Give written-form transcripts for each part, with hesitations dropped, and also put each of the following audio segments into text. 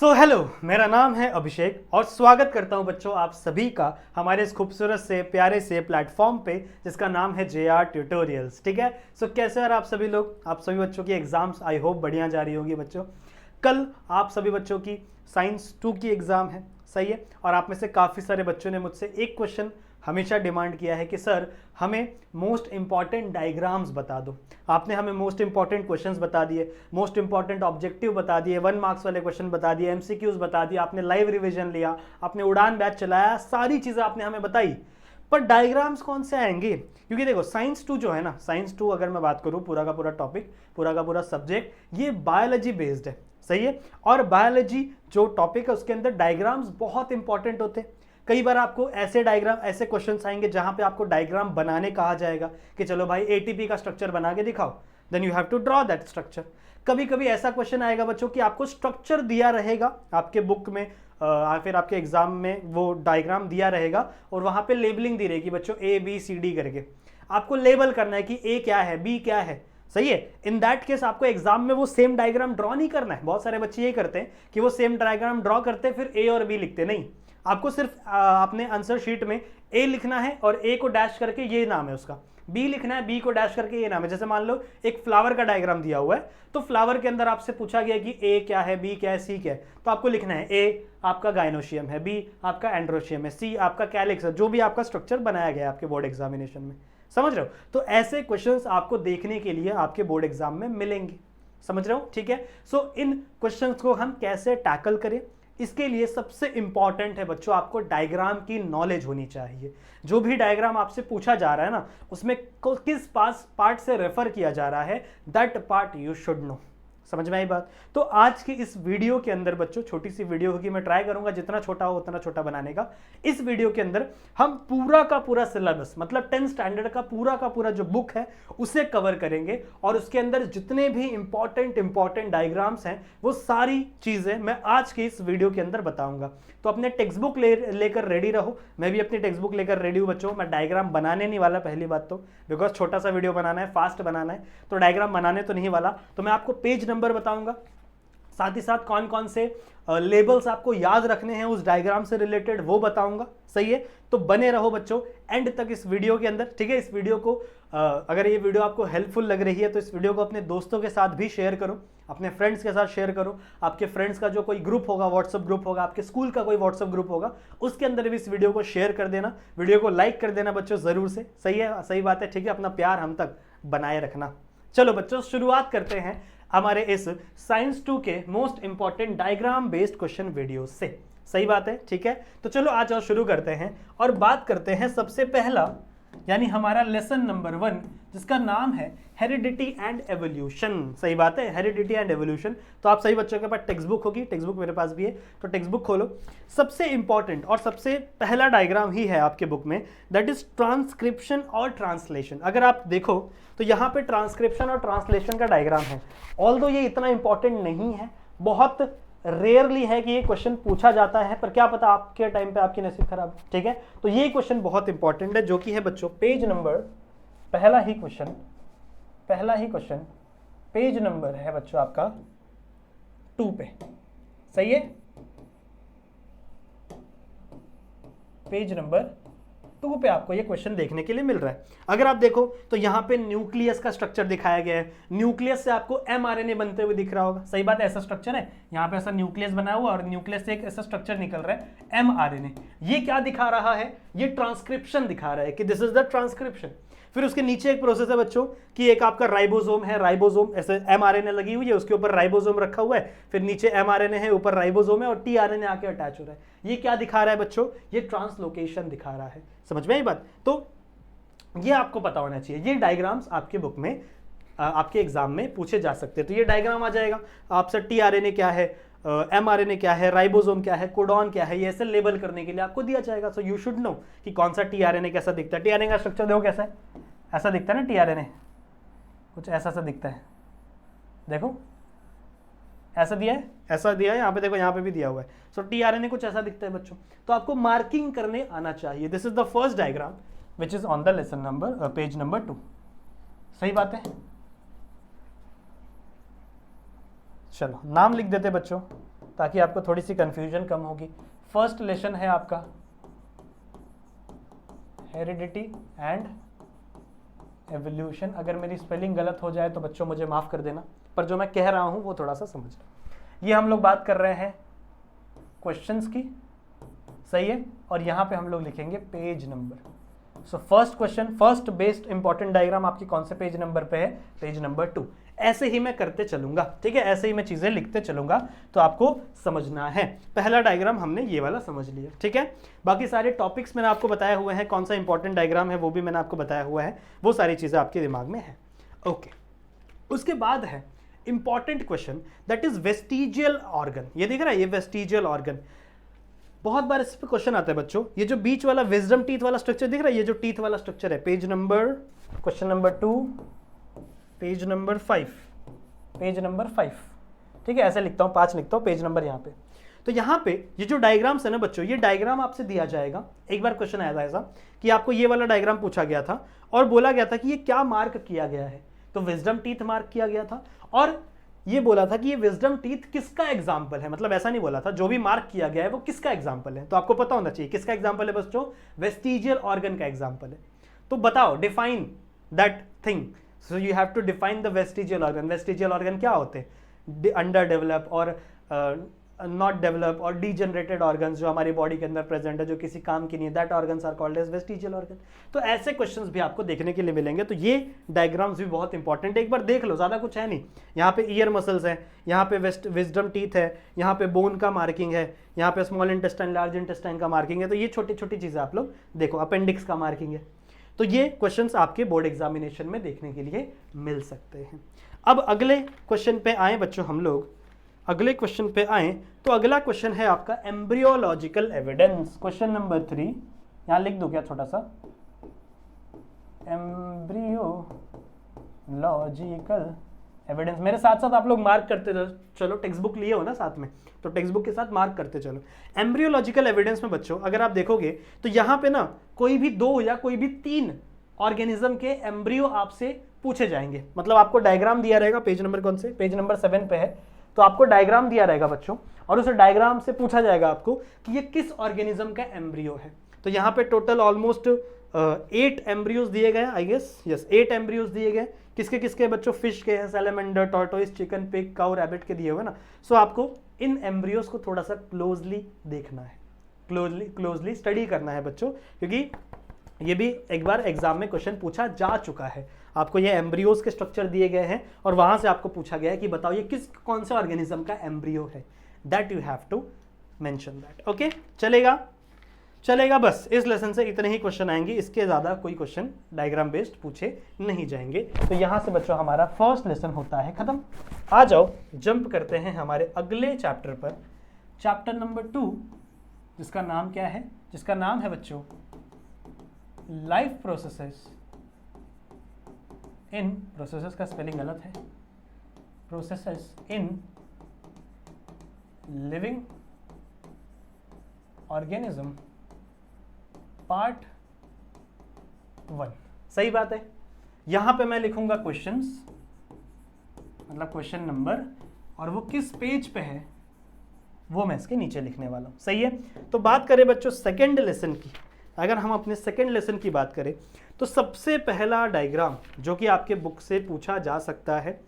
So hello, मेरा नाम है अभिषेक और स्वागत करता हूं बच्चों आप सभी का हमारे इस खूबसूरत से प्यारे से प्लेटफॉर्म पे जिसका नाम है JR ट्यूटोरियल्स। ठीक है। सो कैसे यार आप सभी लोग, आप सभी बच्चों की एग्जाम्स आई होप बढ़िया जा रही होगी बच्चों। कल आप सभी बच्चों की साइंस 2 की एग्ज़ाम है, सही है। और आप में से काफ़ी सारे बच्चों ने मुझसे एक क्वेश्चन हमेशा डिमांड किया है कि सर हमें मोस्ट इंपॉर्टेंट डायग्राम्स बता दो। आपने हमें मोस्ट इंपॉर्टेंट क्वेश्चंस बता दिए, मोस्ट इंपॉर्टेंट ऑब्जेक्टिव बता दिए, 1 मार्क्स वाले क्वेश्चन बता दिए, MCQs बता दिए, आपने लाइव रिवीजन लिया, आपने उड़ान बैच चलाया, सारी चीज़ें आपने हमें बताई, पर डायग्राम्स कौन से आएंगे? क्योंकि देखो साइंस 2 जो है ना, साइंस 2 अगर मैं बात करूँ पूरा का पूरा टॉपिक, पूरा का पूरा सब्जेक्ट ये बायोलॉजी बेस्ड है, सही है। और बायोलॉजी जो टॉपिक है उसके अंदर डायग्राम्स बहुत इंपॉर्टेंट होते हैं। कई बार आपको ऐसे डायग्राम, ऐसे क्वेश्चंस आएंगे जहां पे आपको डायग्राम बनाने कहा जाएगा कि चलो भाई ATP का स्ट्रक्चर बना के दिखाओ, then you have to draw that structure. कभी कभी ऐसा क्वेश्चन आएगा बच्चों कि आपको स्ट्रक्चर दिया रहेगा आपके बुक में, फिर आपके एग्जाम में वो डायग्राम दिया रहेगा और वहां पे लेबलिंग दी रहेगी बच्चों ABCD करके। आपको लेबल करना है कि A क्या है, B क्या है, सही है। इन दैट केस आपको एग्जाम में वो सेम डायग्राम ड्रॉ नहीं करना है। बहुत सारे बच्चे ये करते हैं कि वो सेम डायग्राम ड्रॉ करते हैं फिर A और B लिखते नहीं। आपको सिर्फ अपने आंसर शीट में A लिखना है और A को डैश करके ये नाम है उसका, B लिखना है, B को डैश करके ये नाम है। जैसे मान लो एक फ्लावर का डायग्राम दिया हुआ है, तो फ्लावर के अंदर आपसे पूछा गया कि A क्या है, B क्या है, C क्या है, तो आपको लिखना है A आपका गाइनोशियम है, B आपका एंड्रोशियम है, C आपका कैलिक्स है, जो भी आपका स्ट्रक्चर बनाया गया है आपके बोर्ड एग्जामिनेशन में, समझ रहे हो। तो ऐसे क्वेश्चंस आपको देखने के लिए आपके बोर्ड एग्जाम में मिलेंगे, समझ रहे हो, ठीक है। सो इन क्वेश्चंस को हम कैसे टैकल करें, इसके लिए सबसे इंपॉर्टेंट है बच्चों आपको डायग्राम की नॉलेज होनी चाहिए। जो भी डायग्राम आपसे पूछा जा रहा है ना, उसमें किस पार्ट से रेफर किया जा रहा है, that part you should know. समझ में आई बात। तो आज की इस वीडियो के अंदर बच्चों, छोटी सी वीडियो होगी, मैं ट्राई करूंगा जितना छोटा हो उतना छोटा बनाने का। इस वीडियो के अंदर हम पूरा का पूरा सिलेबस, मतलब 10th स्टैंडर्ड का पूरा जो बुक है उसे कवर करेंगे और उसके अंदर जितने भी इंपॉर्टेंट डायग्राम्स हैं वो सारी चीजें मैं आज की इस वीडियो के अंदर बताऊंगा। तो अपने टेक्स्ट बुक लेकर रेडी रहो। मैं भी अपनी टेक्स्ट बुक लेकर रेडी हूं बच्चों। मैं डायग्राम बनाने नहीं वाला पहली बात तो, बिकॉज छोटा सा वीडियो बनाना है, फास्ट बनाना है, तो डायग्राम बनाने तो नहीं वाला। तो मैं आपको पेज नंबर बताऊंगा, साथ ही साथ कौन कौन से लेबल्स आपको याद रखने हैं उस डायग्राम से रिलेटेड वो बताऊंगा, सही है। तो बने रहो बच्चों एंड तक इस वीडियो के अंदर, ठीक है। इस वीडियो को अगर ये वीडियो आपको हेल्पफुल लग रही है तो इस वीडियो को अपने दोस्तों के साथ भी शेयर करो, अपने फ्रेंड्स के साथ शेयर करो। आपके फ्रेंड्स का जो कोई ग्रुप होगा, व्हाट्सएप ग्रुप होगा, आपके स्कूल का कोई व्हाट्सएप ग्रुप होगा, उसके अंदर भी इस वीडियो को शेयर कर देना, वीडियो को लाइक कर देना बच्चों जरूर से, सही है, सही बात है, ठीक है। अपना प्यार हम तक बनाए रखना। चलो बच्चों शुरुआत करते हैं हमारे इस साइंस 2 के most important diagram based question video से, सही बात है, ठीक है। तो चलो आज और शुरू करते हैं और बात करते हैं सबसे पहला, यानी हमारा लेसन नंबर 1 जिसका नाम है हेरिडिटी एंड एवोल्यूशन। सही बात है, हेरिडिटी एंड एवोल्यूशन। तो आप सही बच्चों के पास टेक्स्ट बुक होगी, टेक्स्ट बुक मेरे पास भी है, तो टेक्स्ट बुक खोलो। सबसे इंपॉर्टेंट और सबसे पहला डायग्राम ही है आपके बुक में, दैट इज ट्रांसक्रिप्शन और ट्रांसलेशन। अगर आप देखो तो यहाँ पे ट्रांसक्रिप्शन और ट्रांसलेशन का डायग्राम है। ऑल्दो ये इतना इंपॉर्टेंट नहीं है, बहुत रेयरली है कि ये क्वेश्चन पूछा जाता है, पर क्या पता आपके टाइम पे आपकी नसीब खराब, ठीक है। तो ये क्वेश्चन बहुत इंपॉर्टेंट है, जो कि है बच्चों पेज नंबर, पहला ही क्वेश्चन पेज नंबर है बच्चों आपका 2 पे, सही है। पेज नंबर 2 पे आपको ये क्वेश्चन देखने के लिए मिल रहा है। अगर आप देखो तो यहाँ पे न्यूक्लियस का स्ट्रक्चर दिखाया गया है। न्यूक्लियस से आपको mRNA बनते हुए दिख रहा होगा, सही बात है, ऐसा स्ट्रक्चर है। यहाँ पे ऐसा न्यूक्लियस बना हुआ और न्यूक्लियस से एक ऐसा स्ट्रक्चर निकल रहा है mRNA। ये क्या दिखा रहा है? ये ट्रांसक्रिप्शन दिखा रहा है कि दिस इज द ट्रांसक्रिप्शन। फिर उसके नीचे एक प्रोसेस है बच्चों कि एक आपका राइबोसोम है, राइबोसोम ऐसे mRNA लगी हुई है, उसके ऊपर राइबोसोम रखा हुआ है, फिर नीचे mRNA है, ऊपर राइबोसोम है और tRNA आके अटैच हो रहा है। ये क्या दिखा रहा है बच्चों? ये ट्रांसलोकेशन दिखा रहा है। समझ में आई बात? तो ये आपको पता होना चाहिए। ये डायग्राम्स आपके बुक में आपके एग्जाम में पूछे जा सकते हैं। तो ये डायग्राम आ जाएगा आपसे, tRNA क्या है, mRNA क्या है, राइबोसोम क्या है, कोडॉन क्या है, ये ऐसे लेबल करने के लिए आपको दिया जाएगा। सो यू शुड नो कि कौन सा tRNA कैसा दिखता है। tRNA का स्ट्रक्चर देखो कैसा है, ऐसा दिखता है ना tRNA, कुछ ऐसा सा दिखता है, देखो ऐसा दिया है, ऐसा दिया है, यहाँ पे देखो, यहाँ पे भी दिया हुआ है। सो tRNA कुछ ऐसा दिखता है बच्चों। तो आपको मार्किंग करने आना चाहिए। This is the first diagram which is on the lesson number page number 2, सही बात है। चलो नाम लिख देते बच्चों ताकि आपको थोड़ी सी कंफ्यूजन कम होगी। फर्स्ट लेसन है आपका हेरिडिटी एंड एवोल्यूशन। अगर मेरी स्पेलिंग गलत हो जाए तो बच्चों मुझे माफ़ कर देना, पर जो मैं कह रहा हूँ वो थोड़ा सा समझ लो। ये हम लोग बात कर रहे हैं क्वेश्चंस की, सही है, और यहाँ पे हम लोग लिखेंगे page number. So first question, first based important diagram आपकी कौन से पेज नंबर पे है? Page number 2। ऐसे ही मैं करते चलूंगा, ठीक है, ऐसे ही मैं चीजें लिखते चलूंगा, तो आपको समझना है। पहला डायग्राम हमने ये वाला समझ लिया, ठीक है। बाकी सारे टॉपिक्स मैंने आपको बताया हुआ है, कौन सा इंपॉर्टेंट डायग्राम है वो भी मैंने आपको बताया हुआ है, वो सारी चीजें आपके दिमाग में है। ओके, उसके बाद है important question, that is vestigial organ. ये दिख रहा है, ये वेस्टिजियल ऑर्गन, बहुत बार इस पे क्वेश्चन आता है बच्चों। ये जो बीच वाला विजडम टीथ वाला स्ट्रक्चर दिख रहा है, ये जो टीथ वाला स्ट्रक्चर है, page number, question number 2, page number 5, page number 5, ठीक है, ऐसे लिखता हूँ, 5 लिखता हूँ, पेज नंबर यहाँ पे। तो यहाँ पे ये जो डायग्राम्स है ना बच्चों, ये डायग्राम आपसे दिया जाएगा। एक बार क्वेश्चन आया था ऐसा कि आपको ये वाला डायग्राम पूछा गया था और बोला गया था कि ये क्या मार्क किया गया है, तो विजडम टीथ मार्क किया गया था, और ये बोला था कि ये विजडम टीथ किसका एग्जाम्पल है। मतलब ऐसा नहीं बोला था, जो भी मार्क किया गया है वो किसका एग्जाम्पल है। तो आपको पता होना चाहिए किसका एग्जाम्पल है बच्चों, वेस्टिजियल ऑर्गन का एग्जाम्पल है। तो बताओ, define that thing. So you have to define the vestigial organ. Vestigial organ क्या होते हैं? अंडर डेवलप और नॉट डेवलप और डीजनरेटेड ऑर्गन्स जो हमारी बॉडी के अंदर प्रेजेंट है, जो किसी काम की नहीं है, that organs are called as vestigial organ. तो ऐसे क्वेश्चंस भी आपको देखने के लिए मिलेंगे। तो ये डायग्राम्स भी बहुत इंपॉर्टेंट है, एक बार देख लो, ज़्यादा कुछ है नहीं। यहाँ पे ईयर मसल्स है, यहाँ पे विजडम टीथ है, यहाँ पे बोन का मार्किंग है, यहाँ पे स्मॉल इंटेस्टाइन, लार्ज इंटेस्टाइन का मार्किंग है। तो ये छोटी छोटी चीज़ें आप लोग देखो, अपेंडिक्स का मार्किंग है। तो ये क्वेश्चंस आपके बोर्ड एग्जामिनेशन में देखने के लिए मिल सकते हैं। अब अगले क्वेश्चन पे आए बच्चों, हम लोग अगले क्वेश्चन पे आए, तो अगला क्वेश्चन है आपका एम्ब्रियोलॉजिकल एविडेंस। क्वेश्चन नंबर 3, यहां लिख दो क्या छोटा सा, एम्ब्रियोलॉजिकल एविडेंस। मेरे साथ साथ आप लोग मार्क करते चलो, टेक्स्ट बुक लिए हो ना साथ में, तो टेक्स्ट बुक के साथ मार्क करते चलो। एम्ब्रियोलॉजिकल एविडेंस में बच्चों अगर आप देखोगे तो यहाँ पे ना कोई भी 2 या कोई भी 3 ऑर्गेनिज्म के एम्ब्रियो आपसे पूछे जाएंगे। मतलब आपको डायग्राम दिया रहेगा, पेज नंबर कौन से, पेज नंबर 7 पे है, तो आपको डायग्राम दिया रहेगा बच्चों, और उस डायग्राम से पूछा जाएगा आपको कि ये किस ऑर्गेनिज्म का एम्ब्रियो है। तो यहाँ पे टोटल ऑलमोस्ट 8 एम्ब्रियोज दिए गए, आई गेस, यस 8 एम्ब्रियोज दिए गए। किसके किसके बच्चों? फिश के हैं, salamander, tortoise, chicken, pig, cow, rabbit के दिए हुए ना। सो आपको इन एम्ब्रियोज को थोड़ा सा क्लोजली देखना है, क्लोजली स्टडी करना है बच्चों, क्योंकि ये भी एक बार एग्जाम में क्वेश्चन पूछा जा चुका है। आपको ये एम्ब्रियोज के स्ट्रक्चर दिए गए हैं और वहां से आपको पूछा गया है कि बताओ ये कौन से ऑर्गेनिज्म का एम्ब्रियो है। That you have to mention that. Okay, चलेगा। बस इस लेसन से इतने ही क्वेश्चन आएंगे, इसके ज्यादा कोई क्वेश्चन डायग्राम बेस्ड पूछे नहीं जाएंगे। तो यहां से बच्चों हमारा फर्स्ट लेसन होता है खत्म। आ जाओ, जंप करते हैं हमारे अगले चैप्टर पर, चैप्टर नंबर 2, जिसका नाम क्या है? जिसका नाम है बच्चों लाइफ प्रोसेसेस इन, प्रोसेसेस का स्पेलिंग गलत है, processes in living organism part 1। सही बात है। यहां पे मैं लिखूंगा क्वेश्चंस, मतलब क्वेश्चन नंबर, और वो किस पेज पे है वो मैं इसके नीचे लिखने वाला हूं। सही है। तो बात करें बच्चों सेकेंड लेसन की, अगर हम अपने सेकेंड लेसन की बात करें तो सबसे पहला डायग्राम जो कि आपके बुक से पूछा जा सकता है,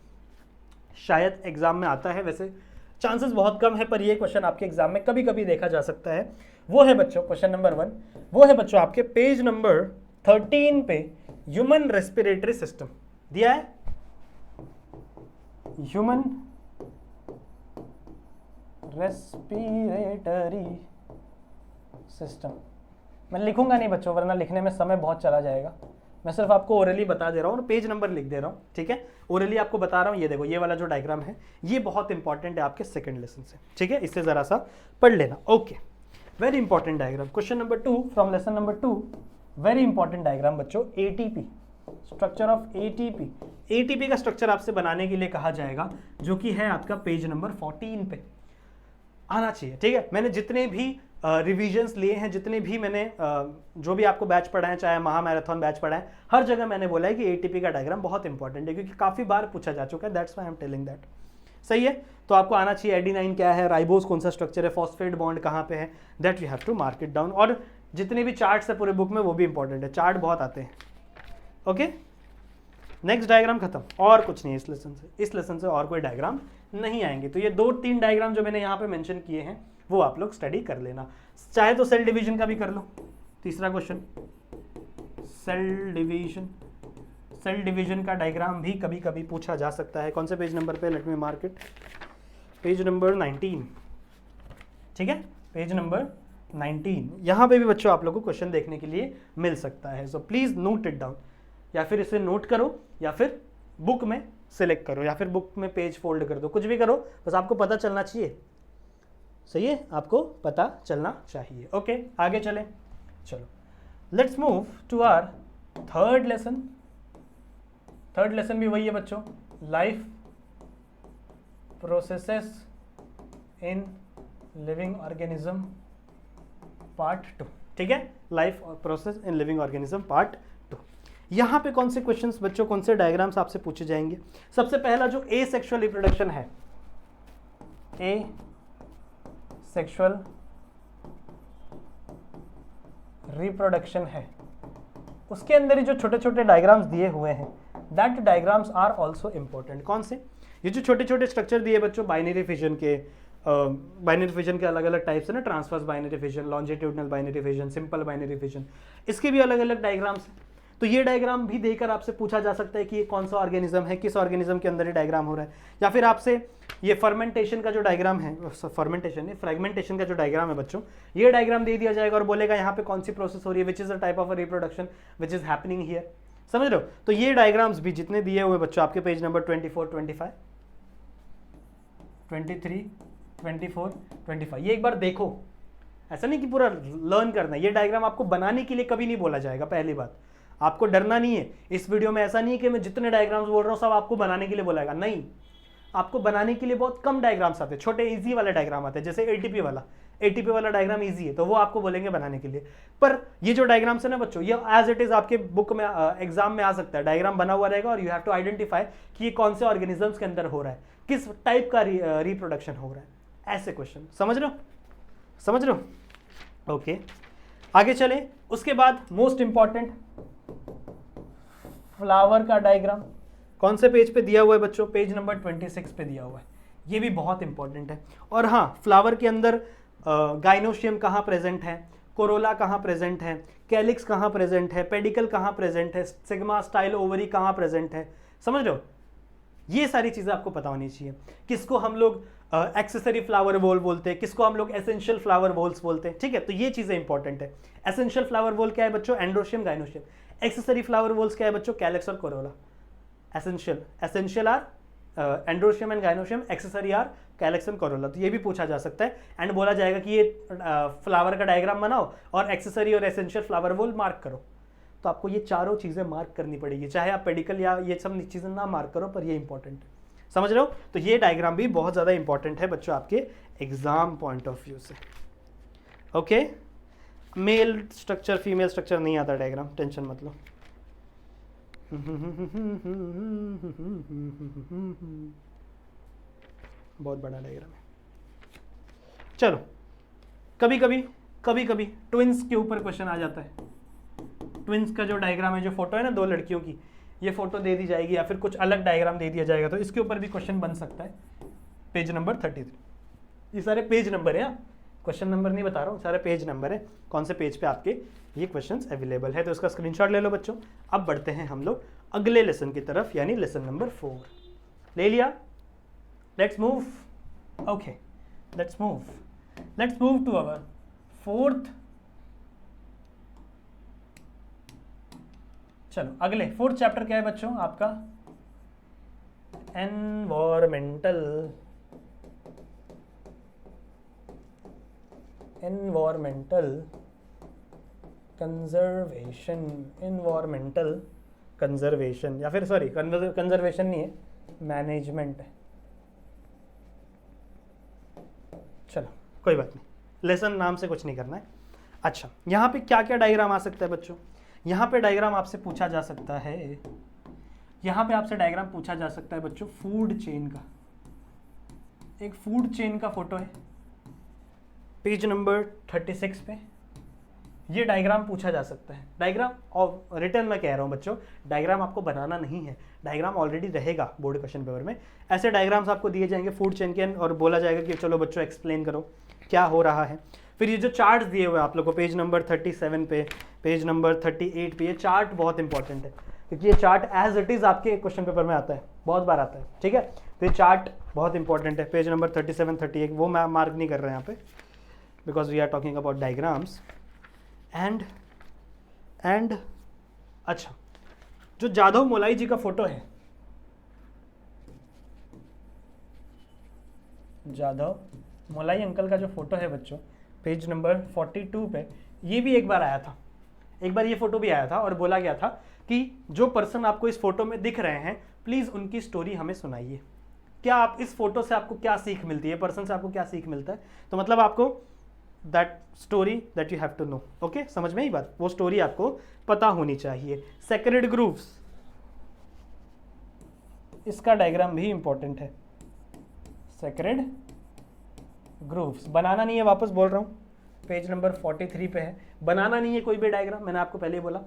शायद एग्जाम में आता है, वैसे चांसेस बहुत कम है, पर ये क्वेश्चन आपके एग्जाम में कभी कभी देखा जा सकता है, वो है बच्चों क्वेश्चन नंबर 1, वो है बच्चों आपके पेज नंबर 13 पे ह्यूमन रेस्पिरेटरी सिस्टम दिया है। ह्यूमन रेस्पिरेटरी सिस्टम मैं लिखूंगा नहीं बच्चों, वरना लिखने में समय बहुत चला जाएगा। मैं सिर्फ आपको ओरली बता दे रहा हूँ और पेज नंबर लिख दे रहा हूँ, ठीक है। ओरली आपको बता रहा हूँ, ये देखो, ये वाला जो डायग्राम है ये बहुत इंपॉर्टेंट है आपके सेकंड लेसन से, ठीक है। इससे जरा सा पढ़ लेना। Okay, very important diagram, question number 2 from lesson number 2, very important diagram बच्चों, ATP, structure of ATP. ATP का स्ट्रक्चर आपसे बनाने के लिए कहा जाएगा, जो कि है आपका पेज नंबर 14 पे आना चाहिए, ठीक है। मैंने जितने भी रिविजन्स लिए हैं, जितने भी मैंने जो भी आपको बैच पढ़ा है, चाहे महामैराथन बैच पढ़ा है, हर जगह मैंने बोला है कि एटीपी का डायग्राम बहुत इंपॉर्टेंट है, क्योंकि काफ़ी बार पूछा जा चुका है। That's why I am telling that. सही है। तो आपको आना चाहिए एडेनाइन क्या है, राइबोस कौन सा स्ट्रक्चर है, फॉस्फेट बॉन्ड कहाँ पे है, that you have to mark it down. और जितने भी चार्ट्स है पूरे बुक में वो भी इंपॉर्टेंट है, चार्ट बहुत आते हैं। ओके, नेक्स्ट डायग्राम खत्म, और कुछ नहीं है इस लेसन से और कोई डायग्राम नहीं आएंगे। तो ये 2-3 डायग्राम जो मैंने यहाँ पे मेंशन किए हैं वो आप लोग स्टडी कर लेना, चाहे तो सेल डिवीजन का भी कर लो। तीसरा क्वेश्चन सेल डिवीजन का डायग्राम भी कभी कभी पूछा जा सकता है। कौन से पेज नंबर पे, let me mark it, page number 19, ठीक है, पेज नंबर 19। यहाँ पे भी बच्चों आप लोगों को क्वेश्चन देखने के लिए मिल सकता है, so please note it down, या फिर इसे नोट करो या फिर बुक में सिलेक्ट करो या फिर बुक में पेज फोल्ड कर दो, कुछ भी करो, बस आपको पता चलना चाहिए। सही है, आपको पता चलना चाहिए। ओके, आगे चले, चलो let's move to our third lesson. Third lesson भी वही है बच्चों, life processes in living organism part 2, ठीक है, life process in living organism part 2। यहाँ पे कौन से क्वेश्चंस बच्चों, कौन से डायग्राम्स आपसे पूछे जाएंगे? सबसे पहला जो ए सेक्सुअल रिप्रोडक्शन है, ए सेक्सुअल रिप्रोडक्शन है, उसके अंदर ही जो छोटे छोटे डायग्राम्स दिए हुए हैं, that diagrams are also important. कौन से? ये जो छोटे छोटे स्ट्रक्चर दिए बच्चों बाइनरी फिजन के, बाइनरी फिजन के अलग अलग टाइप्स है ना, transverse binary fission, longitudinal binary fission, simple binary fission, इसके भी अलग अलग डायग्राम्स हैं। तो ये डायग्राम भी देकर आपसे पूछा जा सकता है कि ये कौन सा ऑर्गेनिज्म है, किस ऑर्गेनिज्म के अंदर ये डायग्राम हो रहा है, या फिर आपसे ये फर्मेंटेशन का जो डायग्राम है, फर्मेंटेशन नहीं फ्रेगमेंटेशन का जो डायग्राम है बच्चों, ये डायग्राम दे दिया जाएगा और बोलेगा यहाँ पे कौन सी प्रोसेस हो रही है, which is a type of reproduction which is happening here. समझ रहे हो? तो ये डायग्राम्स भी जितने दिए हुए बच्चों आपके पेज नंबर 24, 25, 23, 24, 25, ये एक बार देखो। ऐसा नहीं कि पूरा लर्न करना है, ये डायग्राम आपको बनाने के लिए कभी नहीं बोला जाएगा। पहली बात, आपको डरना नहीं है इस वीडियो में, ऐसा नहीं है कि मैं जितने डायग्राम्स बोल रहा हूँ सब आपको बनाने के लिए बोलाएगा, नहीं। आपको बनाने के लिए बहुत कम डायग्राम्स आते हैं, छोटे इजी वाले डायग्राम आते हैं, जैसे एटीपी वाला डायग्राम इजी है तो वो आपको बोलेंगे बनाने के लिए। पर ये जो डायग्राम्स है ना बच्चों, ये एज इट इज आपके बुक में एग्जाम में आ सकता है, डायग्राम बना हुआ रहेगा और यू हैव टू आइडेंटिफाई कि ये कौन से ऑर्गेनिजम्स के अंदर हो रहा है, किस टाइप का रिप्रोडक्शन हो रहा है, ऐसे क्वेश्चन। समझ रहे हो? ओके, आगे चले। उसके बाद मोस्ट इंपॉर्टेंट फ्लावर का डायग्राम कौन से पेज पे दिया हुआ है बच्चों? पेज नंबर 26 पे दिया हुआ है। ये भी बहुत इंपॉर्टेंट है। और हाँ, फ्लावर के अंदर गाइनोशियम कहाँ प्रेजेंट है, कोरोला कहाँ प्रेजेंट है, कैलिक्स कहाँ प्रेजेंट है, पेडिकल कहाँ प्रेजेंट है, सिग्मा स्टाइल ओवरी कहाँ प्रेजेंट है। समझ रहे हो? ये सारी चीज़ें आपको पता होनी चाहिए। किसको हम लोग एक्सेसरी फ्लावर वॉल बोलते हैं, किसको हम लोग एसेंशियल फ्लावर वॉल्स बोलते हैं, ठीक है? तो ये चीज़ें इंपॉर्टेंट है। एसेंशियल फ्लावर वॉल क्या है बच्चों? Androecium, gynoecium. Accessory flower walls क्या है बच्चों? कैलिक्स और corolla. Essential are androecium and gynoecium, accessory are calyx and corolla. तो ये भी पूछा जा सकता है एंड बोला जाएगा कि ये फ्लावर का डायग्राम बनाओ और एक्सेसरी और एसेंशियल फ्लावर वॉल मार्क करो। तो आपको ये चारों चीज़ें मार्क करनी पड़ेगी, चाहे आप पेडिकल या ये सब चीज़ें ना मार्क करो, पर ये इंपॉर्टेंट है। समझ रहे हो? तो ये डायग्राम भी बहुत ज़्यादा इंपॉर्टेंट है बच्चों आपके एग्जाम पॉइंट ऑफ व्यू से। Okay, male structure female structure नहीं आता डायग्राम, टेंशन मत लो। बहुत बड़ा डायग्राम है। चलो, कभी कभी ट्विंस के ऊपर क्वेश्चन आ जाता है। ट्विंस का जो डायग्राम है, जो फोटो है ना दो लड़कियों की, ये फोटो दे दी जाएगी या फिर कुछ अलग डायग्राम दे दिया जाएगा, तो इसके ऊपर भी क्वेश्चन बन सकता है। पेज नंबर 33, ये सारे पेज नंबर है, क्वेश्चन नंबर नहीं बता रहा हूँ, सारे पेज नंबर है, कौन से पेज पे आपके ये क्वेश्चंस अवेलेबल है। तो इसका स्क्रीनशॉट ले लो बच्चों। अब बढ़ते हैं हम लोग अगले लेसन की तरफ, यानी लेसन नंबर 4 ले लिया। Let's move, okay, let's move to our fourth. चलो अगले फोर्थ चैप्टर क्या है बच्चों आपका? एनवायरमेंटल कंजर्वेशन, या फिर सॉरी कंजर्वेशन नहीं है, मैनेजमेंट है। चलो कोई बात नहीं, लेसन नाम से कुछ नहीं करना है। अच्छा, यहाँ पे क्या क्या डायग्राम आ सकता है बच्चों? यहाँ पे डायग्राम आपसे पूछा जा सकता है, यहाँ पे आपसे डायग्राम पूछा जा सकता है बच्चों फूड चेन का। एक फूड चेन का फोटो है, पेज नंबर 36 पे ये डायग्राम पूछा जा सकता है। डायग्राम और रिटर्न में कह रहा हूँ बच्चों, डायग्राम आपको बनाना नहीं है, डायग्राम ऑलरेडी रहेगा बोर्ड क्वेश्चन पेपर में। ऐसे डायग्राम्स आपको दिए जाएंगे फूड चेन के और बोला जाएगा कि चलो बच्चों एक्सप्लेन करो क्या हो रहा है। फिर ये जो चार्ट दिए हुए हैं आप लोग को पेज नंबर 37 पे, पेज नंबर 38 पे, ये चार्ट बहुत इंपॉर्टेंट है क्योंकि ये चार्ट एज इट इज़ आपके क्वेश्चन पेपर में आता है, बहुत बार आता है, ठीक है। तो ये चार्ट बहुत इंपॉर्टेंट है, पेज नंबर 37, 38 वो मैं मार्क नहीं कर रहे हैं यहाँ पे because we are talking about diagrams and अच्छा, जो जाधव मोलाई जी का फोटो है, जाधव मोलाई अंकल का जो फोटो है बच्चों पेज नंबर 42 पे, ये भी एक बार आया था, एक बार ये फोटो भी आया था और बोला गया था कि जो पर्सन आपको इस फोटो में दिख रहे हैं प्लीज उनकी स्टोरी हमें सुनाइए। क्या आप इस फोटो से आपको क्या सीख मिलती है, पर्सन से आपको क्या सीख मिलता है, तो मतलब आपको that story that you have to know. Okay, समझ में ही बात, वो स्टोरी आपको पता होनी चाहिए। सेक्रेड ग्रूव्स, इसका डायग्राम भी इंपॉर्टेंट है। सेक्रेड ग्रूव्स बनाना नहीं है, वापस बोल रहा हूँ, पेज नंबर 43 पे है, बनाना नहीं है कोई भी डायग्राम, मैंने आपको पहले ही बोला।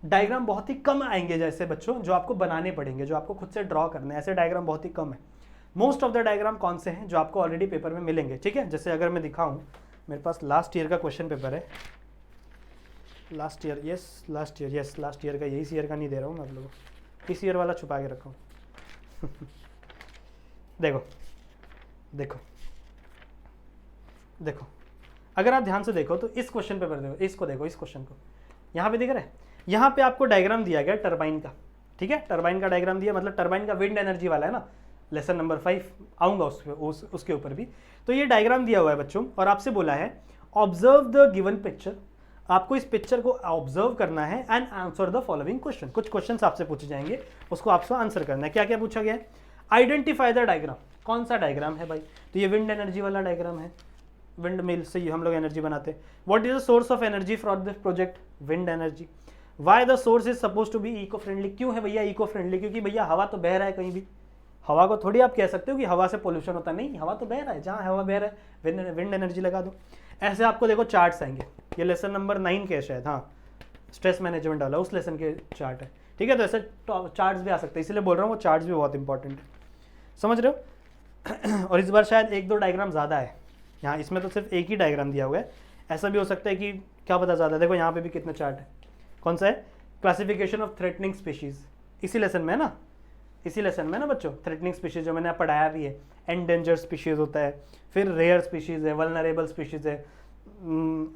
डायग्राम बहुत ही कम आएंगे जैसे बच्चों जो आपको बनाने पड़ेंगे, जो आपको खुद से ड्रॉ करने, ऐसे डायग्राम बहुत ही कम है। मोस्ट ऑफ द डायग्राम कौन से हैं जो आपको ऑलरेडी पेपर में मिलेंगे, ठीक है। जैसे अगर मैं दिखाऊं, मेरे पास लास्ट ईयर का क्वेश्चन पेपर है, last year, yes last year, yes last year का, यही ईयर का नहीं दे रहा हूँ मैं आप लोगों को, इस ईयर वाला छुपा के रखा हूँ देखो देखो देखो, अगर आप ध्यान से देखो तो इस क्वेश्चन पेपर देखो, इसको देखो, इस क्वेश्चन को, यहाँ पे दिख रहा है, यहाँ पे आपको डायग्राम दिया गया टरबाइन का, ठीक है, टरबाइन का डायग्राम दिया, मतलब टरबाइन का विंड एनर्जी वाला है ना, लेसन नंबर 5 आऊँगा उसके ऊपर भी। तो ये डायग्राम दिया हुआ है बच्चों और आपसे बोला है ऑब्जर्व द गिवन पिक्चर, आपको इस पिक्चर को ऑब्जर्व करना है and answer the following question. कुछ क्वेश्चन आपसे पूछे जाएंगे, उसको आपसे आंसर करना है। क्या क्या पूछा गया है, आइडेंटिफाई द डायग्राम, कौन सा डायग्राम है भाई, तो ये विंड एनर्जी वाला डायग्राम है, विंड मिल से हम लोग एनर्जी बनाते हैं। What is the source of energy for this project, wind energy. Why the source is suppose to be eco friendly, क्यों है भैया इको फ्रेंडली, क्योंकि भैया हवा तो बह रहा है कहीं भी, हवा को थोड़ी आप कह सकते हो कि हवा से पोल्यूशन होता नहीं, हवा तो बह रहा है, जहाँ हवा बह रहा है विंड एनर्जी लगा दो। ऐसे आपको देखो चार्ट्स आएंगे, ये लेसन नंबर 9 के शायद, हाँ स्ट्रेस मैनेजमेंट वाला उस लेसन के चार्ट है, ठीक है। तो ऐसे चार्ट्स भी आ सकते हैं, इसलिए बोल रहा हूँ वो चार्ट्स भी बहुत इंपॉर्टेंट है, समझ रहे हो और इस बार शायद 1-2 डायग्राम ज़्यादा है यहाँ, इसमें तो सिर्फ एक ही डायग्राम दिया हुआ है, ऐसा भी हो सकता है कि क्या पता ज़्यादा। देखो यहाँ पे भी कितना चार्ट है, कौन सा है, क्लासिफिकेशन ऑफ थ्रेटनिंग स्पीशीज़, इसी लेसन में ना, इसी लेसन में ना बच्चों, थ्रेटनिंग स्पीशीज़ जो मैंने पढ़ाया भी है, एंडेंजर्ड स्पीशीज़ होता है, फिर रेयर स्पीशीज़ है, वल्नरेबल स्पीशीज़ है,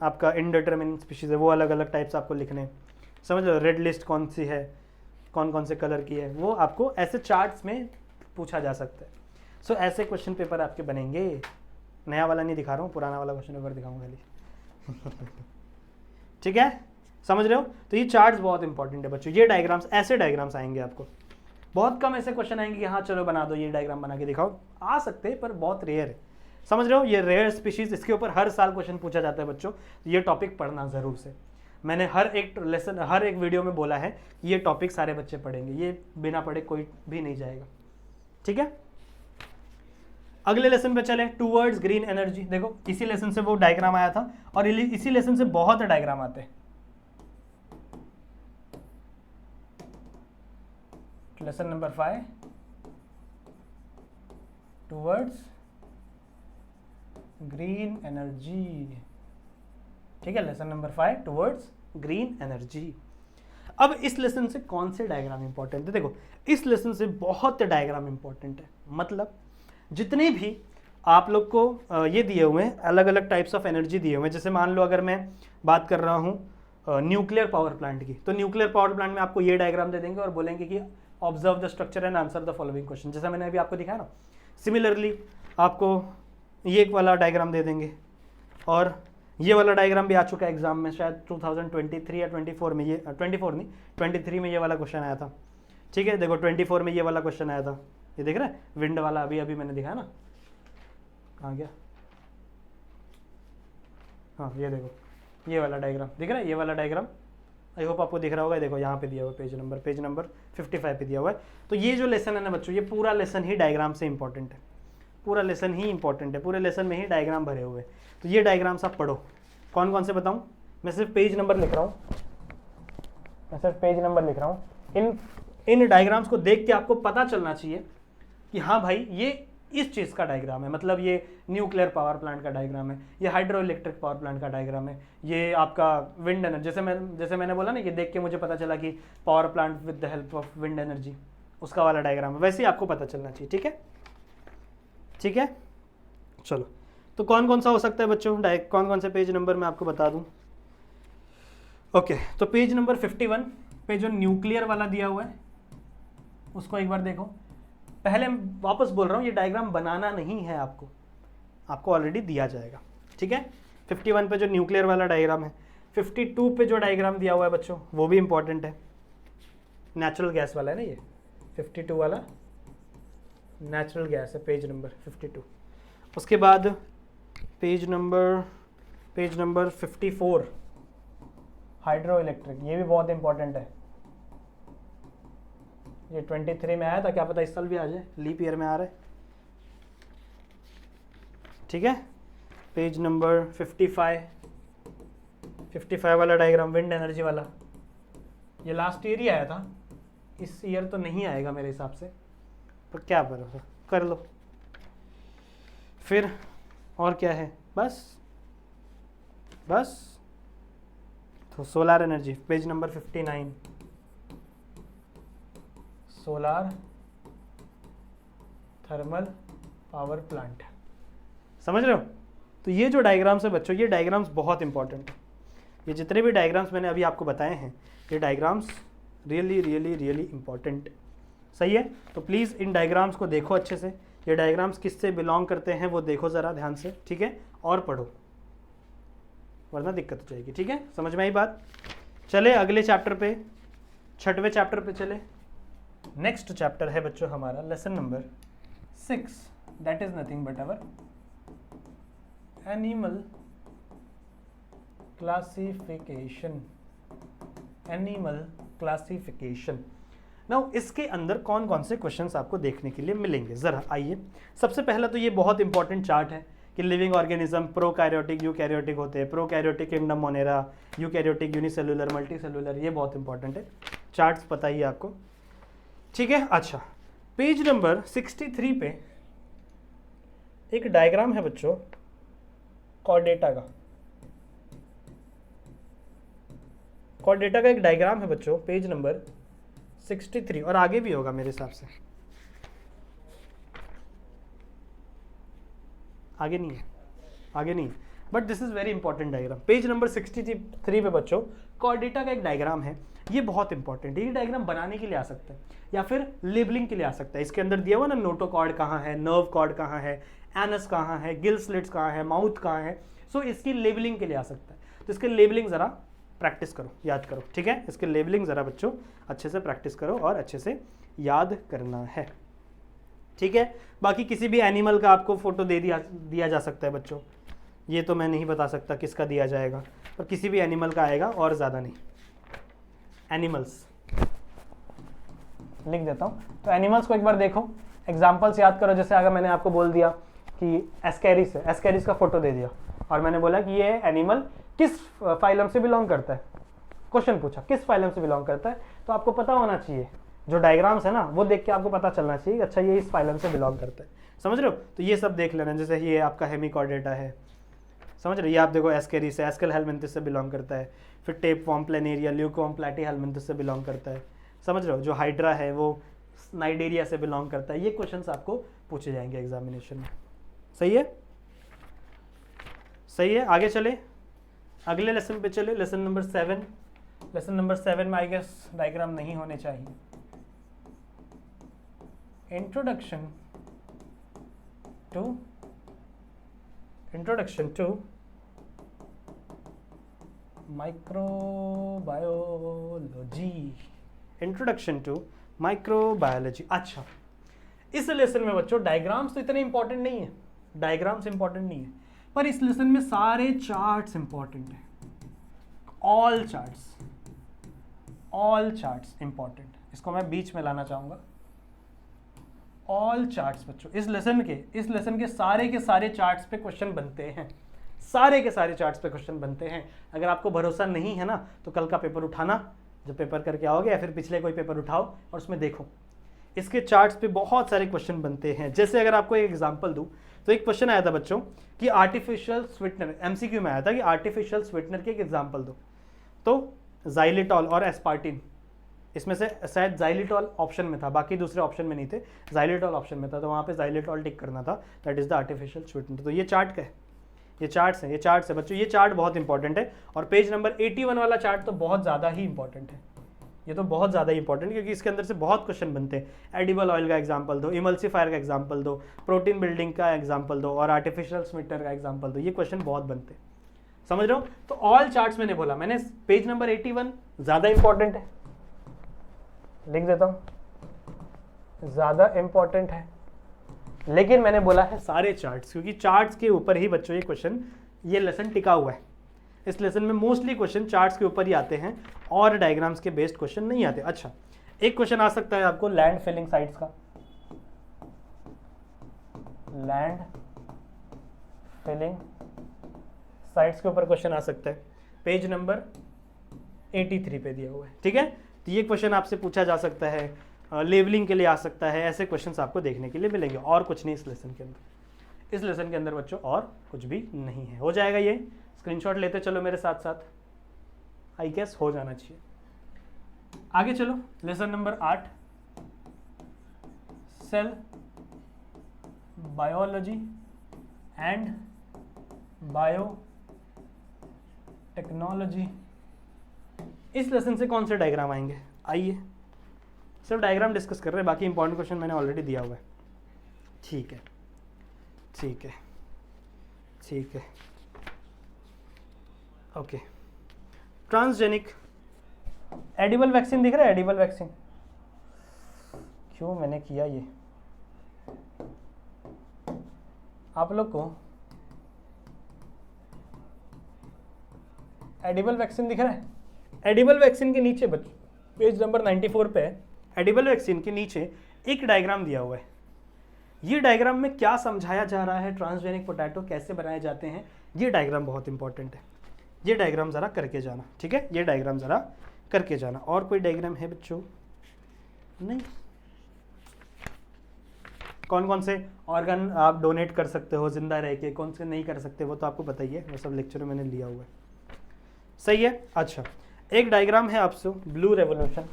आपका इनडिटरमिनेट स्पीशीज़ है, वो अलग अलग टाइप्स आपको लिखने हैं, समझ लो। रेड लिस्ट कौन सी है, कौन कौन से कलर की है, वो आपको ऐसे चार्ट्स में पूछा जा सकता है। सो ऐसे क्वेश्चन पेपर आपके बनेंगे, नया वाला नहीं दिखा रहा हूँ, पुराना वाला क्वेश्चन पेपर दिखाऊंगा खाली ठीक है, समझ रहे हो। तो ये चार्ट्स बहुत इंपॉर्टेंट है बच्चों, ये डायग्राम्स, ऐसे डायग्राम्स आएंगे आपको, बहुत कम ऐसे क्वेश्चन आएंगे कि हाँ चलो बना दो, ये डायग्राम बना के दिखाओ, आ सकते हैं पर बहुत रेयर है, समझ रहे हो। ये रेयर स्पीशीज, इसके ऊपर हर साल क्वेश्चन पूछा जाता है बच्चों, ये टॉपिक पढ़ना ज़रूर से, मैंने हर एक लेसन, हर एक वीडियो में बोला है कि ये टॉपिक सारे बच्चे पढ़ेंगे, ये बिना पढ़े कोई भी नहीं जाएगा, ठीक है। अगले लेसन पे चले, टूवर्ड्स ग्रीन एनर्जी। देखो इसी लेसन से वो डायग्राम आया था और इसी लेसन से बहुत डायग्राम आते हैं। Lesson number 5 towards green energy, ठीक है, lesson number 5 towards green energy. अब इस लेसन से कौन से डायग्राम इंपॉर्टेंट है, देखो इस लेसन से बहुत डायग्राम इंपॉर्टेंट है, मतलब जितने भी आप लोग को ये दिए हुए हैं, अलग अलग टाइप्स ऑफ एनर्जी दिए हुए हैं, जैसे मान लो अगर मैं बात कर रहा हूँ न्यूक्लियर पावर प्लांट की, तो न्यूक्लियर पावर प्लांट में आपको ये डायग्राम दे देंगे और बोलेंगे कि observe the structure and answer the following question, जैसा मैंने अभी आपको दिखाया ना। सिमिलरली आपको ये एक वाला डायग्राम दे देंगे, और ये वाला डायग्राम भी आ चुका है एग्जाम में, शायद 2023 या 24 में, ये 24 नहीं 23 में ये वाला क्वेश्चन आया था, ठीक है। देखो 24 में ये वाला क्वेश्चन आया था, ये देख रहे हैं विंड वाला, अभी अभी मैंने दिखाया ना, कहाँ गया, हाँ ये देखो ये वाला डायग्राम दिख रहा है, ये वाला डायग्राम आई होप आपको दिख रहा होगा, देखो यहाँ पे दिया हुआ पेज नंबर 55 पे दिया हुआ है। तो ये जो लेसन है ना बच्चों, ये पूरा लेसन ही डायग्राम से इंपॉर्टेंट है, पूरा लेसन ही इंपॉर्टेंट है, पूरे लेसन में ही डायग्राम भरे हुए। तो ये डायग्राम्स आप पढ़ो। कौन कौन से बताऊं? मैं सिर्फ पेज नंबर लिख रहा हूँ, इन डायग्राम्स को देख के आपको पता चलना चाहिए कि हाँ भाई ये इस चीज़ का डायग्राम है, मतलब ये न्यूक्लियर पावर प्लांट का डायग्राम है, ये हाइड्रो इलेक्ट्रिक पावर प्लांट का डायग्राम है, ये आपका विंड एनर्जी, जैसे मैंने बोला ना, ये देख के मुझे पता चला कि power plant with the help of wind energy, उसका वाला डायग्राम है। वैसे ही आपको पता चलना चाहिए। ठीक है, ठीक है, चलो। तो कौन कौन सा हो सकता है बच्चों, कौन कौन से पेज नंबर मैं आपको बता दूं। ओके, तो पेज नंबर 51 पे जो न्यूक्लियर वाला दिया हुआ है उसको एक बार देखो। पहले वापस बोल रहा हूँ, ये डायग्राम बनाना नहीं है, आपको ऑलरेडी दिया जाएगा। ठीक है, 51 पे जो न्यूक्लियर वाला डायग्राम है। 52 पे जो डायग्राम दिया हुआ है बच्चों वो भी इंपॉर्टेंट है, नेचुरल गैस वाला है ना ये। 52 वाला नेचुरल गैस है, पेज नंबर 52। उसके बाद पेज नंबर 54 हाइड्रो इलेक्ट्रिक, ये भी बहुत इंपॉर्टेंट है। ये 23 में आया था, क्या पता इस साल भी आ जाए, लीप ईयर में आ रहा है। ठीक है, पेज नंबर 55 वाला डायग्राम विंड एनर्जी वाला, ये लास्ट ईयर ही आया था, इस ईयर तो नहीं आएगा मेरे हिसाब से, पर क्या भरोसा, कर लो। फिर और क्या है, बस तो solar energy, page number 59 solar thermal power plant. समझ रहे हो? तो ये जो डायग्राम्स है बच्चों, ये डायग्राम्स बहुत इंपॉर्टेंट है। ये जितने भी डायग्राम्स मैंने अभी आपको बताए हैं, ये डायग्राम्स रियली इंपॉर्टेंट। सही है? तो प्लीज़ इन डायग्राम्स को देखो अच्छे से। ये डायग्राम्स किससे बिलोंग करते हैं वो देखो ज़रा ध्यान से, ठीक है, और पढ़ो, वरना दिक्कत हो जाएगी। ठीक है, समझ में आई बात? चले अगले चैप्टर पे, 6वें चैप्टर पे चले। नेक्स्ट चैप्टर है बच्चों हमारा lesson number 6, that is nothing but our animal classification. Now इसके अंदर कौन कौन से क्वेश्चंस आपको देखने के लिए मिलेंगे, जरा आइए। सबसे पहला तो ये बहुत इंपॉर्टेंट चार्ट है कि लिविंग ऑर्गेनिज्म प्रोकैरियोटिक यूकैरियोटिक होते हैं, prokaryotic kingdom Monera, eukaryotic unicellular multicellular, ये बहुत इंपॉर्टेंट है, चार्ट्स पता ही है आपको। ठीक है, अच्छा, पेज नंबर 63 पे एक डायग्राम है बच्चों कॉर्डेटा का एक डायग्राम है बच्चों, पेज नंबर 63, और आगे भी होगा मेरे हिसाब से, आगे नहीं है, but this is very important diagram. Page number 63 पे बच्चों कॉर्डेटा का एक डायग्राम है, ये बहुत इंपॉर्टेंट है। ये डायग्राम बनाने के लिए आ सकता है या फिर लेबलिंग के लिए आ सकता है। इसके अंदर दिया हुआ ना, नोटोकॉर्ड कहाँ है, नर्व कॉर्ड कहाँ है, एनस कहाँ है, गिल स्लिट्स कहाँ है, माउथ कहाँ है, सो इसकी लेबलिंग के लिए आ सकता है। तो इसके लेबलिंग ज़रा प्रैक्टिस करो, याद करो। ठीक है, इसके लेबलिंग ज़रा बच्चों अच्छे से प्रैक्टिस करो और अच्छे से याद करना है। ठीक है, बाकी किसी भी एनिमल का आपको फोटो दिया जा सकता है बच्चों, ये तो मैं नहीं बता सकता किसका दिया जाएगा, पर किसी भी एनिमल का आएगा और ज़्यादा नहीं। एनिमल्स लिख देता हूँ, तो एनिमल्स को एक बार देखो, एग्जाम्पल्स याद करो। जैसे अगर मैंने आपको बोल दिया कि एस्कैरिस है, एस्कैरिस का फोटो दे दिया, और मैंने बोला कि ये एनिमल किस फाइलम से बिलोंग करता है, क्वेश्चन पूछा किस फाइलम से बिलोंग करता है, तो आपको पता होना चाहिए, जो डायग्राम्स है ना वो देख के आपको पता चलना चाहिए अच्छा ये इस फाइलम से बिलोंग करता है। समझ रहे हो? तो ये सब देख लेना, जैसे ये आपका हेमिकॉर्डेटा है, समझ रहे हो, ये आप देखो एस्कैरिस है, एस्केल हेलमिंथस से बिलोंग करता है, फिर टेपवर्म प्लेनेरिया, ल्यूकोवर्म प्लैटीहेलमिंथस से बिलोंग करता है। समझ रहे हो? जो हाइड्रा है वो नाइडेरिया से बिलोंग करता है। ये क्वेश्चंस आपको पूछे जाएंगे एग्जामिनेशन में। सही है, सही है, आगे चले, अगले लेसन पे चले, लेसन नंबर 7। लेसन नंबर 7 में आई गेस डायग्राम नहीं होने चाहिए। Introduction to microbiology. अच्छा, इस लेसन में बच्चों डायग्राम्स तो इतने इंपॉर्टेंट नहीं है, पर इस लेसन में सारे चार्ट्स इंपॉर्टेंट है। All charts important. इसको मैं बीच में लाना चाहूंगा, ऑल चार्ट्स बच्चों, इस लेसन के सारे चार्ट्स पे क्वेश्चन बनते हैं, सारे के सारे चार्ट्स पे क्वेश्चन बनते हैं। अगर आपको भरोसा नहीं है ना तो कल का पेपर उठाना, जब पेपर करके आओगे, या फिर पिछले कोई पेपर उठाओ और उसमें देखो, इसके चार्ट्स पे बहुत सारे क्वेश्चन बनते हैं। जैसे अगर आपको एक एग्जांपल दूं तो एक क्वेश्चन आया था बच्चों कि आर्टिफिशियल स्वीटनर, एमसीक्यू में आया था कि आर्टिफिशियल स्वीटनर के एक एग्जांपल दो, तो जाइलिटॉल और एस्पार्टिन, इसमें से शायद जाइलिटॉल ऑप्शन में था, बाकी दूसरे ऑप्शन में नहीं थे, जाइलिटॉल ऑप्शन में था, तो वहाँ पे जाइलिटॉल टिक करना था, that is the artificial sweetener. तो ये चार्ट का है, ये चार्ट्स है बच्चों, ये चार्ट बहुत इंपॉर्टेंट है। और पेज नंबर 81 वाला चार्ट तो बहुत ज़्यादा ही इंपॉर्टेंट है, ये तो बहुत ज़्यादा इंपॉर्टेंट, क्योंकि इसके अंदर से बहुत क्वेश्चन बनते हैं। एडिबल ऑयल का एग्जांपल दो, इमल्सीफायर का एग्जांपल दो, प्रोटीन बिल्डिंग का एग्जांपल दो, और आर्टिफिशियल स्वीटनर का एग्जांपल दो, ये क्वेश्चन बहुत बनते हैं, समझ रहे हो। तो ऑल चार्ट्स मैंने बोला, मैंने पेज नंबर 81 ज़्यादा इंपॉर्टेंट है, लिख देता हूँ, ज़्यादा इंपॉर्टेंट है, लेकिन मैंने बोला है सारे चार्ट्स, क्योंकि चार्ट्स के ऊपर ही बच्चों ये क्वेश्चन, ये लेसन टिका हुआ है। इस लेसन में मोस्टली क्वेश्चन चार्ट्स के ऊपर ही आते हैं और डायग्राम्स के बेस्ड क्वेश्चन नहीं आते। अच्छा, एक क्वेश्चन आ सकता है आपको लैंड फिलिंग साइट्स का, लैंड फिलिंग साइट्स के ऊपर क्वेश्चन आ सकता है, पेज नंबर 83 पे दिया हुआ है, ठीक है। तो ये क्वेश्चन आपसे पूछा जा सकता है, लेवलिंग के लिए आ सकता है, ऐसे क्वेश्चंस आपको देखने के लिए मिलेंगे, और कुछ नहीं इस लेसन के अंदर। इस लेसन के अंदर बच्चों और कुछ भी नहीं है। हो जाएगा ये, स्क्रीनशॉट लेते चलो मेरे साथ साथ, आई गेस हो जाना चाहिए। आगे चलो, lesson number 8, cell biology and biotechnology. इस लेसन से कौन से डायग्राम आएंगे, आइए सिर्फ डायग्राम डिस्कस कर रहे हैं, बाकी इंपॉर्टेंट क्वेश्चन मैंने ऑलरेडी दिया हुआ है, ठीक है ठीक है ठीक है। ओके, ट्रांसजेनिक एडिबल वैक्सीन दिख रहा है, एडिबल वैक्सीन, क्यों मैंने किया ये, आप लोग को एडिबल वैक्सीन दिख रहा है। एडिबल वैक्सीन के नीचे पेज नंबर 94 पे है, एडिबल वैक्सीन के नीचे एक डायग्राम दिया हुआ है। ये डायग्राम में क्या समझाया जा रहा है, ट्रांसजेनिक पोटैटो कैसे बनाए जाते हैं, ये डायग्राम बहुत इंपॉर्टेंट है। ये डायग्राम ज़रा करके जाना, ठीक है, ये डायग्राम ज़रा करके जाना। और कोई डायग्राम है बच्चों, नहीं। कौन कौन से ऑर्गन आप डोनेट कर सकते हो जिंदा रह के, कौन से नहीं कर सकते, वो तो आपको बताइए, वो सब लेक्चर में मैंने लिया हुआ है, सही है। अच्छा, एक डायग्राम है आपसे ब्लू रेवोल्यूशन,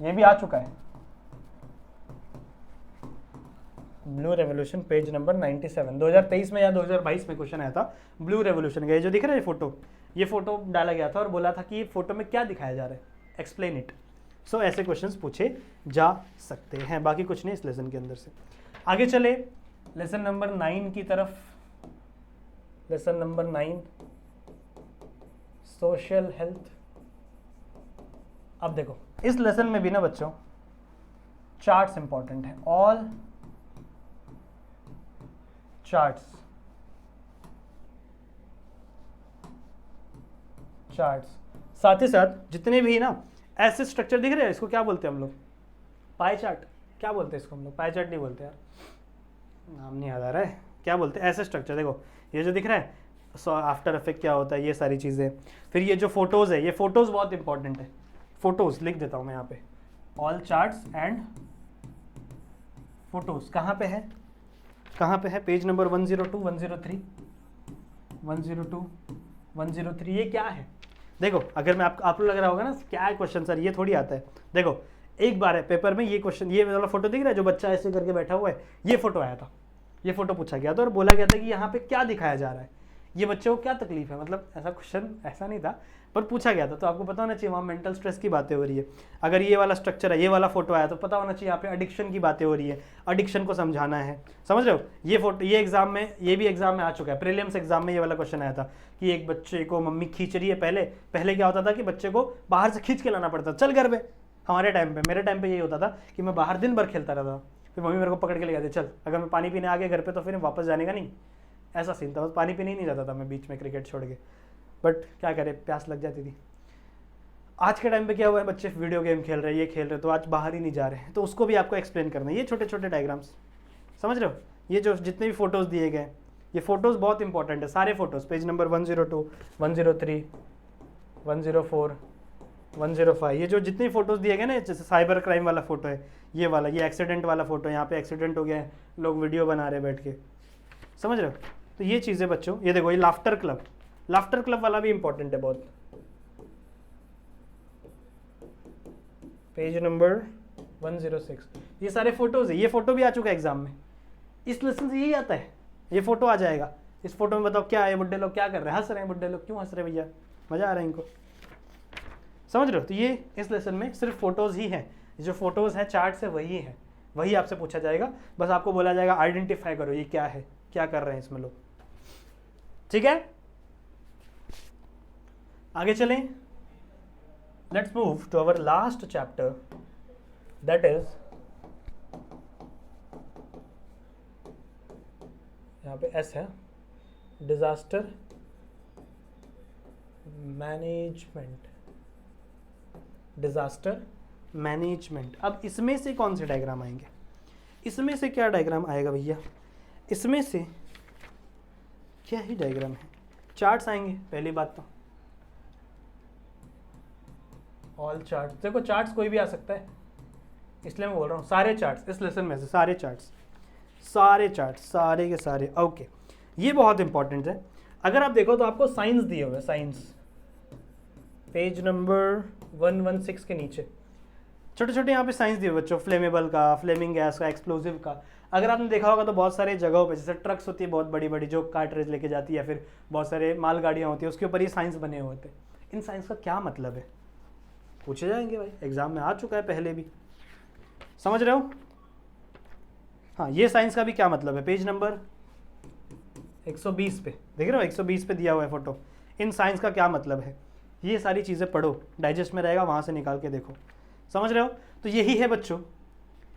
ये भी आ चुका है, ब्लू रेवोल्यूशन पेज नंबर 97, 2023 में या 2022 में क्वेश्चन आया था ब्लू रेवोल्यूशन का। ये जो दिख रहा है ये फोटो डाला गया था और बोला था कि ये फोटो में क्या दिखाया जा रहा है, एक्सप्लेन इट। सो ऐसे क्वेश्चंस पूछे जा सकते हैं, बाकी कुछ नहीं इस लेसन के अंदर से। आगे चले लेसन नंबर 9 की तरफ, लेसन नंबर 9 सोशल हेल्थ। अब देखो इस लेसन में भी ना बच्चों चार्ट्स इंपॉर्टेंट है, ऑल चार्ट्स साथ ही साथ जितने भी ना ऐसे स्ट्रक्चर दिख रहे हैं, इसको क्या बोलते हैं हम लोग, पाई चार्ट, क्या बोलते हैं इसको हम लोग, पाई चार्ट नहीं बोलते यार, नाम नहीं याद आ रहा है, क्या बोलते हैं ऐसे स्ट्रक्चर। देखो ये जो दिख रहा है आफ्टर इफेक्ट क्या होता है, ये सारी चीज़ें। फिर ये जो फोटोज़ है, ये फोटोज़ बहुत इंपॉर्टेंट है, फोटोज़ लिख देता हूँ मैं यहाँ पे, ऑल चार्ट्स एंड फोटोज़ कहाँ पे है, कहाँ पे है, पेज नंबर 102, 103, 102, 103। ये क्या है, देखो अगर मैं आप लोग लग रहा होगा ना क्या है क्वेश्चन सर, ये थोड़ी आता है। देखो एक बार है पेपर में ये क्वेश्चन, ये वाला फोटो दिख रहा है जो बच्चा ऐसे करके बैठा हुआ है, ये फोटो आया था, ये फोटो पूछा गया था और बोला गया था कि यहाँ पे क्या दिखाया जा रहा है, ये बच्चों को क्या तकलीफ है, मतलब ऐसा क्वेश्चन ऐसा नहीं था पर पूछा गया था, तो आपको पता होना चाहिए वहाँ मेंटल स्ट्रेस की बातें हो रही है। अगर ये वाला स्ट्रक्चर है, ये वाला फोटो आया तो पता होना चाहिए यहाँ पे एडिक्शन की बातें हो रही है, एडिक्शन को समझाना है, समझ रहे हो। ये फोटो ये एग्जाम में, ये भी एग्जाम में आ चुका है, प्रीलिम्स एग्जाम में ये वाला क्वेश्चन आया था कि एक बच्चे को मम्मी खींच रही है। पहले क्या होता था कि बच्चे को बाहर से खींच के लाना पड़ता, चल घर पे, हमारे टाइम पे, मेरे टाइम पे यही होता था कि मैं बाहर दिन भर खेलता रहता, फिर मम्मी मेरे को पकड़ के ले जाती, चल अगर मैं पानी पीने आ गया घर पे तो फिर वापस जाने का नहीं, ऐसा सीन था। पानी पीने ही नहीं जाता था मैं बीच में क्रिकेट छोड़ के, बट क्या करे प्यास लग जाती थी। आज के टाइम पे क्या हुआ है, बच्चे वीडियो गेम खेल रहे हैं, ये खेल रहे हैं, तो आज बाहर ही नहीं जा रहे हैं, तो उसको भी आपको एक्सप्लेन करना है। ये छोटे छोटे डायग्राम्स समझ रहे हो, ये जो जितने भी फोटोज़ दिए गए, ये फोटोज़ बहुत इंपॉर्टेंट है, सारे फोटोज़, पेज नंबर 102, 103, 104, 105, ये जो जितनी फोटोज़ दिए गए ना, जैसे साइबर क्राइम वाला फोटो है, ये वाला, ये एक्सीडेंट वाला फोटो है, यहाँ पे एक्सीडेंट हो गया है, लोग वीडियो बना रहे हैं बैठ के, समझ रहे हो। तो ये चीज़ें बच्चों, ये देखो, ये लाफ्टर क्लब वाला भी इंपॉर्टेंट है बहुत, पेज नंबर 106, ये सारे फोटोज़ है, ये फोटो भी आ चुका है एग्जाम में, इस लेसन से यही आता है, ये फोटो आ जाएगा। इस फोटो में बताओ क्या है, बुड्ढे लोग क्या कर रहे हैं, हंस रहे हैं बुड्ढे लोग, क्यों हंस रहे हैं भैया, मज़ा आ रहा है इनको, समझ रहे हो। तो ये इस लेसन में सिर्फ फोटोज़ ही हैं, जो फोटोज़ हैं चार्ट से वही है, वही आपसे पूछा जाएगा, बस आपको बोला जाएगा आइडेंटिफाई करो ये क्या है, क्या कर रहे हैं इसमें लोग, ठीक है। आगे चलें, let's move to our last chapter, that is, यहाँ पे एस है, डिजास्टर मैनेजमेंट, डिजास्टर मैनेजमेंट। अब इसमें से कौन से डायग्राम आएंगे, इसमें से क्या डायग्राम आएगा भैया, इसमें से क्या ही डायग्राम है, चार्ट्स आएंगे पहली बात तो, ऑल चार्ट्स, देखो चार्ट्स कोई भी आ सकता है, इसलिए मैं बोल रहा हूँ सारे चार्ट्स, इस लेसन में से सारे चार्ट्स, सारे के सारे, ओके। ये बहुत इंपॉर्टेंट है। अगर आप देखो तो आपको साइंस दिए हुए, साइंस पेज नंबर 116 के नीचे छोटे छोटे यहाँ पे साइंस दिए बच्चों, फ्लेमेबल का, फ्लेमिंग गैस का, एक्सप्लोजिव का। अगर आपने देखा होगा तो बहुत सारे जगहों पे, जैसे ट्रक्स होती है बहुत बड़ी बड़ी जो कार्टरेज लेके जाती है, या फिर बहुत सारे मालगाड़ियाँ होती है, उसके ऊपर ये साइंस बने हुए होते हैं। इन साइंस का क्या मतलब है पूछे जाएंगे भाई, एग्जाम में आ चुका है पहले भी, समझ रहे हो। हाँ, ये साइंस का भी क्या मतलब है, पेज नंबर 120 पे देख रहे हो, 120 पे दिया हुआ है फोटो, इन साइंस का क्या मतलब है, ये सारी चीज़ें पढ़ो, डाइजेस्ट में रहेगा, वहाँ से निकाल के देखो, समझ रहे हो। तो यही है बच्चों,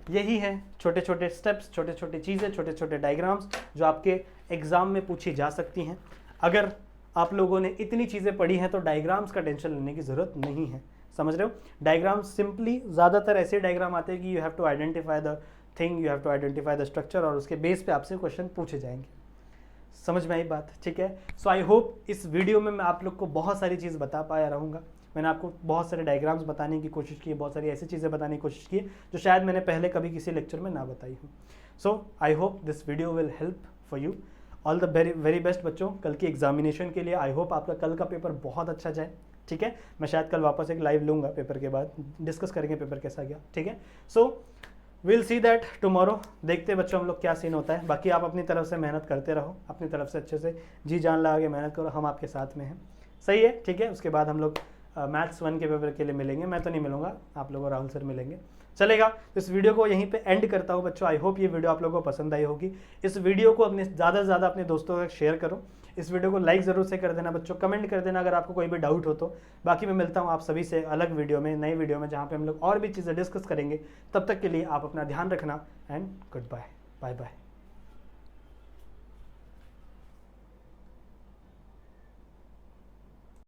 यही है छोटे छोटे स्टेप्स, छोटे छोटे चीज़ें, छोटे छोटे डायग्राम्स जो आपके एग्ज़ाम में पूछी जा सकती हैं। अगर आप लोगों ने इतनी चीज़ें पढ़ी हैं तो डायग्राम्स का टेंशन लेने की ज़रूरत नहीं है, समझ रहे हो। डायग्राम्स सिंपली ज़्यादातर ऐसे डायग्राम आते हैं कि you have to identify the thing, you have to identify the structure, और उसके बेस पे आपसे क्वेश्चन पूछे जाएंगे, समझ में आई बात, ठीक है। सो आई होप इस वीडियो में मैं आप लोग को बहुत सारी चीज़ बता पाया रहूँगा। मैंने आपको बहुत सारे डायग्राम्स बताने की कोशिश की है, बहुत सारी ऐसी चीज़ें बताने की कोशिश की है जो शायद मैंने पहले कभी किसी लेक्चर में ना बताई हूँ। So I hope this video will help for you. All the very best बच्चों, कल की एग्जामिनेशन के लिए। आई होप आपका कल का पेपर बहुत अच्छा जाए, ठीक है। मैं शायद कल वापस एक लाइव लूँगा पेपर के बाद, डिस्कस करेंगे पेपर कैसा गया, ठीक है। So will see that tomorrow, देखते हैं बच्चों हम लोग क्या सीन होता है। बाकी आप अपनी तरफ से मेहनत करते रहो, अपनी तरफ से अच्छे से जी जान लगा के मेहनत करो, हम आपके साथ में हैं, सही है, ठीक है। उसके बाद हम लोग मैथ्स 1 के पेपर के लिए मिलेंगे, मैं तो नहीं मिलूंगा, आप लोग और राहुल सर मिलेंगे, चलेगा। तो इस वीडियो को यहीं पे एंड करता हूँ बच्चों। आई होप ये वीडियो आप लोगों को पसंद आई होगी। इस वीडियो को अपने ज़्यादा से ज़्यादा अपने दोस्तों तक शेयर करो, इस वीडियो को लाइक ज़रूर से कर देना बच्चों, कमेंट कर देना अगर आपको कोई भी डाउट हो तो। बाकी मैं मिलता हूँ आप सभी से अलग वीडियो में, नई वीडियो में, जहाँ पे हम लोग और भी चीज़ें डिस्कस करेंगे। तब तक के लिए आप अपना ध्यान रखना and goodbye, bye bye.